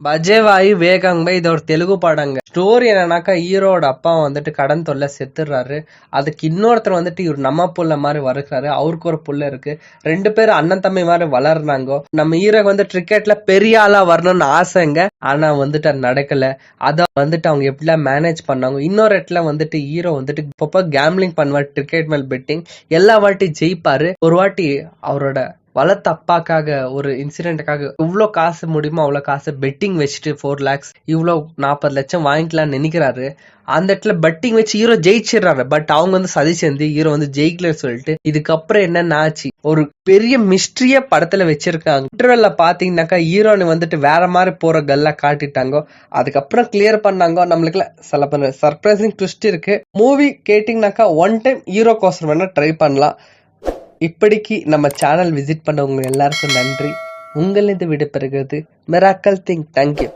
பஜேவாயி வேகங்க இது ஒரு தெலுங்கு படங்க. ஸ்டோரி என்னன்னாக்கா ஹீரோட அப்பா வந்துட்டு கடன் தொல்லை செத்துடுறாரு. அதுக்கு இன்னொருத்தர் வந்துட்டு இவர் நம்ம புள்ள மாதிரி வருகிறாரு. அவருக்கு ஒரு புள்ள இருக்கு. 2 பேரும் அண்ணன் தம்பி மாதிரி வளர்றாங்க. நம்ம ஹீரோ வந்து கிரிக்கெட்ல பெரிய ஆளா வரணும்னு ஆசைங்க. ஆனா வந்துட்டு அது நடக்கல. அத வந்துட்டு அவங்க எப்படிலாம் மேனேஜ் பண்ணாங்க. இன்னொரு இடத்துல வந்துட்டு ஹீரோ வந்துட்டு இப்ப கேம்லிங் பண்ணுவார். கிரிக்கெட் மேல் பெட்டிங் எல்லா வாட்டி ஜெயிப்பாரு. ஒரு வாட்டி அவரோட வளர்த்த அப்பாக்காக ஒரு இன்சிடென்ட்டுக்காக இவ்வளோ காசு முடியுமோ அவ்வளோ காசு பெட்டிங் வச்சுட்டு 4 lakhs இவ்வளோ 40 லட்சம் வாங்கிக்கலாம்னு நினைக்கிறாரு. அந்த இடத்துல பெட்டிங் வச்சு ஹீரோ ஜெயிச்சிடுறாரு. பட் அவங்க வந்து சதி செஞ்சு ஹீரோ வந்து ஜெயிக்கலன்னு சொல்லிட்டு இதுக்கப்புறம் என்னென்ன ஆச்சு ஒரு பெரிய மிஸ்ட்ரிய படத்துல வச்சிருக்காங்க. இன்டர்வெல்ல பாத்தீங்கன்னாக்கா ஹீரோனு வந்துட்டு வேற மாதிரி போற கல்லா காட்டிட்டாங்க. அதுக்கப்புறம் கிளியர் பண்ணாங்க. நம்மளுக்குல சில பல சர்ப்ரைசிங் ட்விஸ்ட் இருக்கு. மூவி கேட்டீங்கன்னாக்கா ஒன் டைம் ஹீரோ கோசம் வேணா ட்ரை பண்ணலாம். இப்படிக்கு நம்ம சேனல் விசிட் பண்ணவங்க எல்லாருக்கும் நன்றி. உங்களிருந்து விடைபெறுகிறது மிராக்கல் திங். தேங்க்யூ.